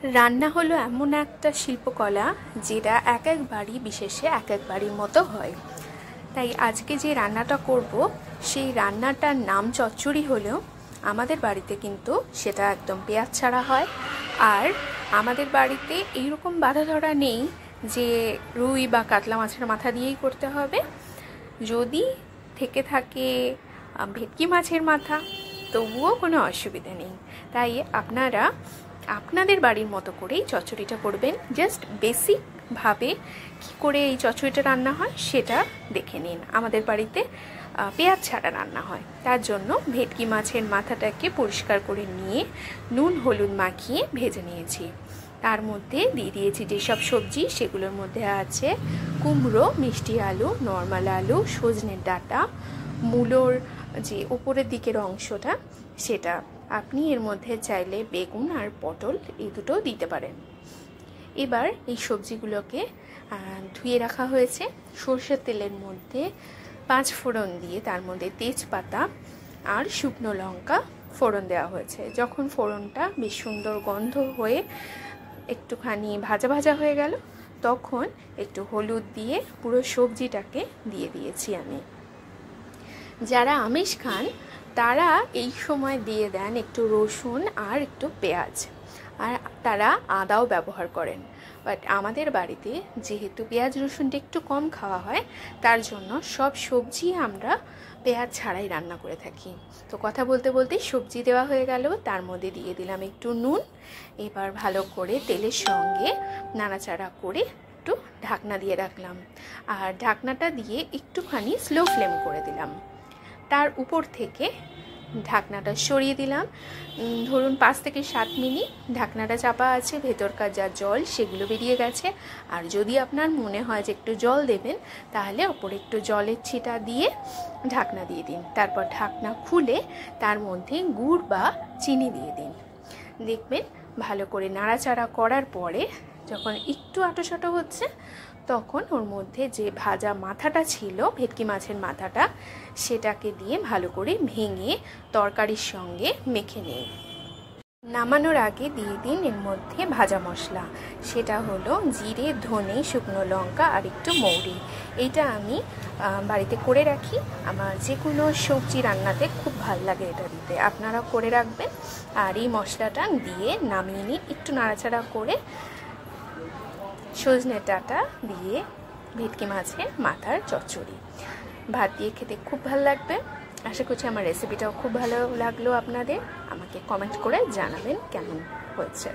রান্না হলো এমন একটা শিল্পকলা যেটা এক এক বাড়ি বিশেষে এক এক বাড়ির মতো হয়। তাই আজকে যে রান্নাটা করব সেই রান্নাটার নাম চচ্চড়ি হলেও আমাদের বাড়িতে কিন্তু সেটা একদম পেঁয়াজ ছাড়া হয়। আর আমাদের বাড়িতে এইরকম বাঁধা ধরা নেই যে রুই বা কাতলা মাছের মাথা দিয়েই করতে হবে। যদি থেকে থাকে ভেটকি মাছের মাথা তবুও কোনো অসুবিধা নেই। তাই আপনারা আপনাদের বাড়ির মতো করেই চচ্চড়িটা করবেন। জাস্ট বেসিকভাবে কী করে এই চচ্চড়িটা রান্না হয় সেটা দেখে নিন। আমাদের বাড়িতে পেঁয়াজ ছাড়া রান্না হয়। তার জন্য ভেটকি মাছের মাথাটাকে পরিষ্কার করে নিয়ে নুন হলুদ মাখিয়ে ভেজে নিয়েছি। তার মধ্যে দিয়ে দিয়েছি যেসব সবজি, সেগুলোর মধ্যে আছে কুমড়ো, মিষ্টি আলু, নর্মাল আলু, সজনের ডাঁটা, মূলোর যে উপরের দিকের অংশটা সেটা। আপনি এর মধ্যে চাইলে বেগুন আর পটল এই দুটো দিতে পারেন। এবার এই সবজিগুলোকে ধুয়ে রাখা হয়েছে। সরষের তেলের মধ্যে 5 ফোড়ন দিয়ে তার মধ্যে তেজপাতা আর শুকনো লঙ্কা ফোড়ন দেওয়া হয়েছে। যখন ফোড়নটা বেশ সুন্দর গন্ধ হয়ে একটুখানি ভাজা ভাজা হয়ে গেল, তখন একটু হলুদ দিয়ে পুরো সবজিটাকে দিয়ে দিয়েছি আমি। যারা আমিষ খান তারা এই সময় দিয়ে দেন একটু রসুন আর একটু পেঁয়াজ, আর তারা আদাও ব্যবহার করেন। বাট আমাদের বাড়িতে যেহেতু পেঁয়াজ রসুনটা একটু কম খাওয়া হয়, তার জন্য সব সবজি আমরা পেঁয়াজ ছাড়াই রান্না করে থাকি। তো কথা বলতে বলতে সবজি দেওয়া হয়ে গেল, তার মধ্যে দিয়ে দিলাম একটু নুন। এবার ভালো করে তেলের সঙ্গে নাড়াচাড়া করে একটু ঢাকনা দিয়ে রাখলাম, আর ঢাকনাটা দিয়ে একটুখানি স্লো ফ্লেম করে দিলাম। তার উপর থেকে ঢাকনাটা সরিয়ে দিলাম। ধরুন 5 থেকে 7 মিনিট ঢাকনাটা চাপা আছে। ভেতরকার যা জল সেগুলো বেরিয়ে গেছে। আর যদি আপনার মনে হয় যে একটু জল দেবেন, তাহলে ওপরে একটু জলের ছিটা দিয়ে ঢাকনা দিয়ে দিন। তারপর ঢাকনা খুলে তার মধ্যে গুড় বা চিনি দিয়ে দিন। দেখবেন ভালো করে নাড়াচাড়া করার পরে যখন একটু আঁটোসাঁটো হচ্ছে, তখন ওর মধ্যে যে ভাজা মাথাটা ছিল, ভেটকি মাছের মাথাটা, সেটাকে দিয়ে ভালো করে ভেঙে তরকারির সঙ্গে মেখে নিন। নামানোর আগে দিয়ে দিন এর মধ্যে ভাজা মশলা। সেটা হলো জিরে, ধনে, শুকনো লঙ্কা আর একটু মৌরি। এইটা আমি বাড়িতে করে রাখি। আমার যে কোনো সবজি রান্নাতে খুব ভাল লাগে এটা দিতে। আপনারা করে রাখবেন। আর এই মশলাটা দিয়ে নামিয়ে নিন। একটু নাড়াচাড়া করে সজনে ডাঁটা দিয়ে ভেটকি মাছের মাথার চচ্চড়ি ভাত দিয়ে খেতে খুব ভালো লাগবে। আশা করছি আমার রেসিপিটাও খুব ভালো লাগলো আপনাদের। আমাকে কমেন্ট করে জানাবেন কেমন হয়েছে।